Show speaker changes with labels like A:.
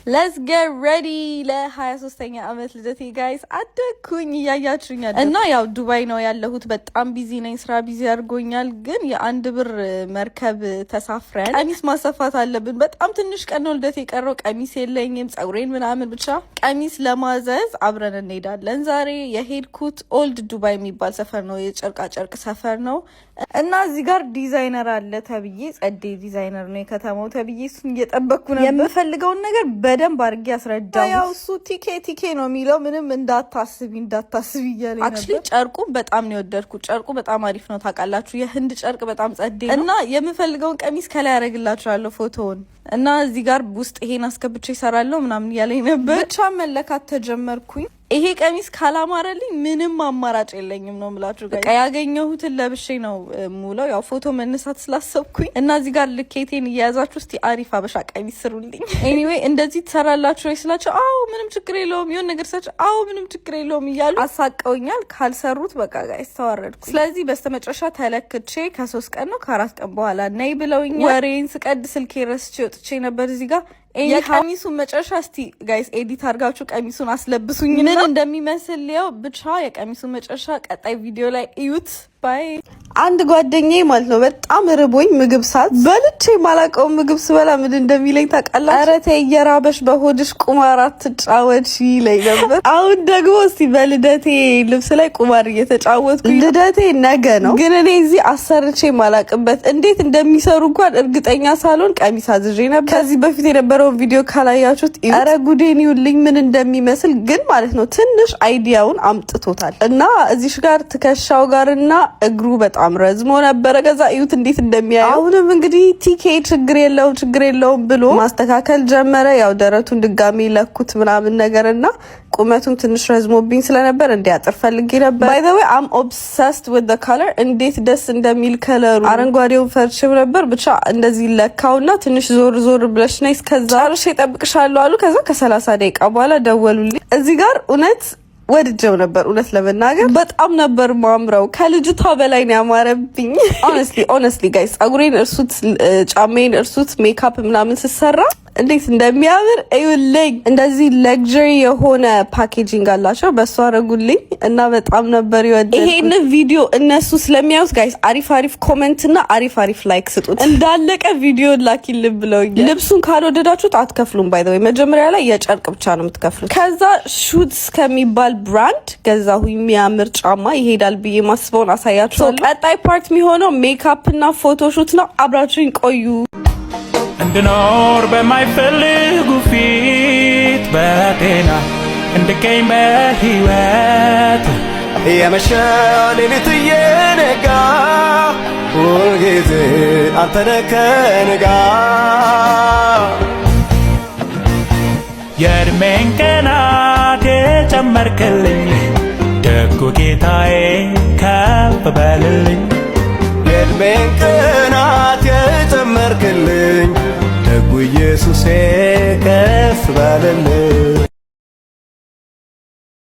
A: Let's get ready ለ23ኛ አመት ልደቴ ጋይስ አደኩኝ እያያችሁኝ እና ያው ዱባይ ነው ያለሁት በጣም ቢዚ ነኝ ስራ ቢዚ አድርጎኛል ግን የአንድ ብር መርከብ ተሳፍረን ቀሚስ ማሰፋት አለብን በጣም ትንሽ ቀን ነው ልደቴ ቀረው ቀሚስ የለኝም ጸጉሬን ምናምን ብቻ ቀሚስ ለማዘዝ አብረን እንሄዳለን ዛሬ የሄድኩት ኦልድ ዱባይ የሚባል ሰፈር ነው የጨርቃ ጨርቅ ሰፈር ነው እና እዚህ ጋር ዲዛይነር አለ ተብዬ ጸዴ ዲዛይነር ነው የከተማው ተብዬ እሱን እየጠበቅኩ ነበር የምፈልገውን ነገር በደንብ አድርጌ አስረዳው ያው እሱ ቲኬ ነው የሚለው ምንም እንዳታስቢ እያለኝ ነበር አክቹሊ ጨርቁ በጣም ነው የወደድኩት ጨርቁ በጣም አሪፍ ነው ታውቃላችሁ የህንድ ጨርቅ በጣም ጸዴ ነው እና የምፈልገውን ቀሚስ ከላይ ያረግላችኋለሁ ፎቶውን እና እዚህ ጋር ውስጥ ይሄን አስገብቼ ይሰራለሁ ምናምን እያለኝ ነበር ብቻ መለካት ተጀመርኩኝ ይሄ ቀሚስ ካላማረልኝ ምንም አማራጭ የለኝም ነው ምላችሁ ጋር ያገኘሁትን ለብሼ ነው ሙለው ያው ፎቶ መነሳት ስላሰብኩኝ እና እዚህ ጋር ልኬቴን እያያዛችሁ እስቲ አሪፍ አበሻ ቀሚስ ስሩልኝ ኤኒዌይ እንደዚህ ትሰራላችሁ ወይ ስላችሁ አዎ ምንም ችግር የለውም ይሁን ነገር ሰጭ አዎ ምንም ችግር የለውም እያሉ አሳቀውኛል ካልሰሩት በቃ ጋይስ ተዋረድኩ ስለዚህ በስተመጨረሻ ተለክቼ ከ3 ቀን ነው ከ4 ቀን በኋላ ነይ ብለውኛል ወሬን ስቀድ ስልኬ ረስቼ ወጥቼ ነበር እዚህ ጋር የቀሚሱን መጨረሻ እስቲ ጋይስ ኤዲት አድርጋችሁ ቀሚሱን አስለብሱኝ ምን እንደሚመስል ያው ብቻ የቀሚሱን መጨረሻ ቀጣይ ቪዲዮ ላይ እዩት ባይ አንድ ጓደኛዬ ማለት ነው በጣም ርቦኝ ምግብ ሳት በልቼ ማላቀው ምግብ ስበላ ምን እንደሚለኝ ታውቃላችሁ ኧረ ተይ እየራበሽ በሆድሽ ቁማር አትጫወቺ ይለኝ ነበር አሁን ደግሞ እስቲ በልደቴ ልብስ ላይ ቁማር እየተጫወትኩኝ ልደቴ ነገ ነው ግን እኔ እዚህ አሰርቼ ማላቅበት እንዴት እንደሚሰሩ እንኳን እርግጠኛ ሳልሆን ቀሚስ አዝዤ ነበር ከዚህ በፊት የነበረውን ቪዲዮ ካላያችሁት ኧረ ጉዴን ይውልኝ ምን እንደሚመስል ግን ማለት ነው ትንሽ አይዲያውን አምጥቶታል እና እዚህ ጋር ትከሻው ጋርና እግሩ በጣም ረዝሞ ነበር ከዛ እዩት እንዴት እንደሚያየው አሁንም እንግዲህ ቲኬ ችግር የለውም ብሎ ማስተካከል ጀመረ ያው ደረቱን ድጋሚ ለኩት ምናምን ነገርና ቁመቱን ትንሽ ረዝሞብኝ ስለነበር እንዲያጥር ፈልጌ ነበር by the way I'm obsessed with the color እንዴት ደስ እንደሚል ከለሩ አረንጓዴውን ፈርሽም ነበር ብቻ እንደዚህ ለካውና ትንሽ ዞር ብለሽ ነይ እስከዛ ጨርሼ እጠብቅሻለሁ አሉ ከዛ ከ30 ደቂቃ በኋላ ደወሉልኝ እዚህ ጋር ወድጀው ነበር እውነት ለመናገር በጣም ነበር ማምረው ከልጅቷ በላይ ነው ያማረብኝ honestly guys ጸጉሬን እርሱት ጫሜን እርሱት ሜካፕ ምናምን ሲሰራ እንዴት እንደሚያምር እዩልኝ እንደዚህ ለግዠሪ የሆነ ፓኬጂንግ አላቸው በሷ አረጉልኝ እና በጣም ነበር ይወደድ ይሄን ቪዲዮ እነሱ ስለሚያዩት ጋይስ አሪፍ ኮሜንት እና አሪፍ ላይክ ስጡት እንዳለቀ ቪዲዮ ላኪልኝ ብለውኛል ልብሱን ካልወደዳችሁት አትከፍሉም ባይ ዘ ወይ መጀመሪያ ላይ የጨርቅ ብቻ ነው የምትከፍሉት ከዛ ሹትስ ከሚባል ብራንድ ገዛሁ የሚያምር ጫማ ይሄዳል ብዬ ማስበውን አሳያችኋለሁ ቀጣይ ፓርት የሚሆነው ሜካፕ እና ፎቶሹት ነው አብራችሁኝ ቆዩ እንድኖር በማይፈልጉ ፊት በጤና እንድገኝ በህይወት የመሸው ሌሊት እየነጋ ሁልጊዜ አንተ ነህ ከእኔ ጋር የእድሜን ቀናት የጨመርክልኝ ደጉ ጌታዬ ከፍ በልልኝ የእድሜን ቀናት የጨመርክልኝ ደጉ ኢየሱሴ ከፍ በልልኝ